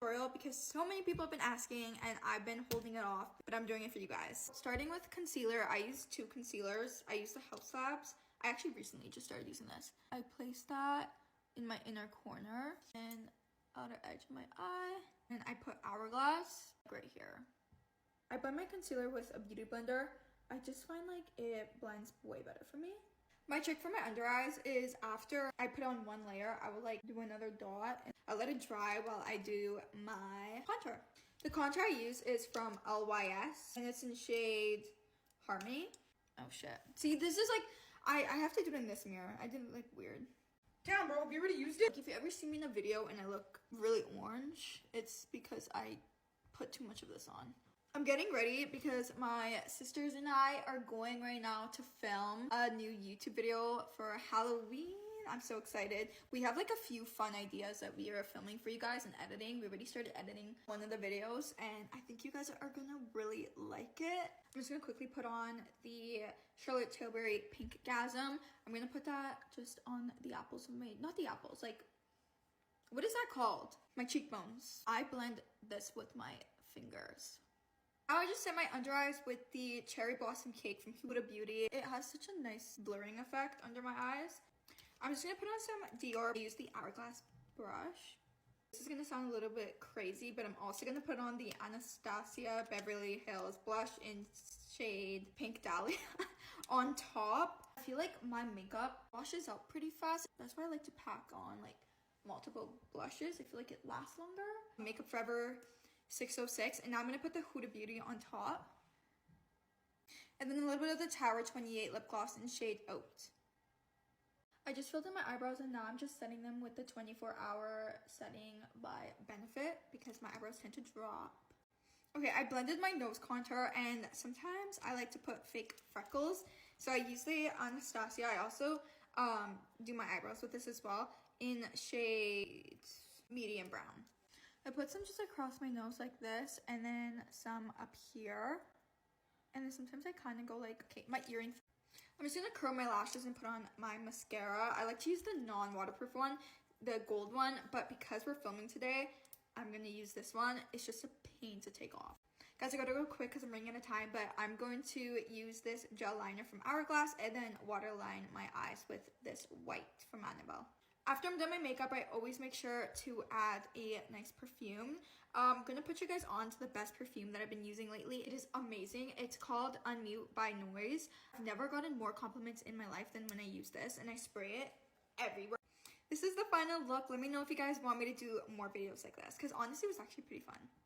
tutorial because so many people have been asking and I've been holding it off, but I'm doing it for you guys. Starting with concealer, I use 2 concealers. I use the House Labs. I actually recently just started using this. I place that in my inner corner and outer edge of my eye, and I put Hourglass right here. I blend my concealer with a beauty blender. I just find like it blends way better for me. My trick for my under eyes is after I put on 1 layer, I will like do another dot and I let it dry while I do my contour. The contour I use is from LYS and it's in shade Harmony. Oh shit. See, this is like, I have to do it in this mirror. I did it like weird. Damn, bro, have you already used it? Like, if you ever see me in a video and I look really orange, it's because I put too much of this on. I'm getting ready because my sisters and I are going right now to film a new YouTube video for Halloween. I'm so excited. We have like a few fun ideas that we are filming for you guys and editing. We already started editing one of the videos and I think you guys are gonna really like it. I'm just gonna quickly put on the Charlotte Tilbury Pink Gasm. I'm gonna put that just on the apples of my, not the apples, like, what is that called? My cheekbones. I blend this with my fingers. Now I just set my under eyes with the Cherry Blossom Cake from Huda Beauty. It has such a nice blurring effect under my eyes. I'm just gonna put on some Dior. I use the Hourglass brush. This is gonna sound a little bit crazy, but I'm also gonna put on the Anastasia Beverly Hills blush in shade Pink Dahlia on top. I feel like my makeup washes out pretty fast. That's why I like to pack on like multiple blushes. I feel like it lasts longer. Makeup Forever 606, and now I'm gonna put the Huda Beauty on top, and then a little bit of the Tower 28 lip gloss in shade Oat. I just filled in my eyebrows and now I'm just setting them with the 24-hour setting by Benefit because my eyebrows tend to drop. Okay, I blended my nose contour and sometimes I like to put fake freckles, so I use the Anastasia. I also do my eyebrows with this as well in shade medium brown. I put some just across my nose like this, and then some up here. And then sometimes I kind of go like, okay, my earrings. I'm just going to curl my lashes and put on my mascara. I like to use the non-waterproof one, the gold one, but because we're filming today, I'm going to use this one. It's just a pain to take off. Guys, I gotta go quick because I'm running out of time, but I'm going to use this gel liner from Hourglass and then waterline my eyes with this white from Annabelle. After I'm done my makeup, I always make sure to add a nice perfume. I'm gonna put you guys on to the best perfume that I've been using lately. It is amazing. It's called Unmute by Noise. I've never gotten more compliments in my life than when I use this, and I spray it everywhere. This is the final look. Let me know if you guys want me to do more videos like this, because honestly, it was actually pretty fun.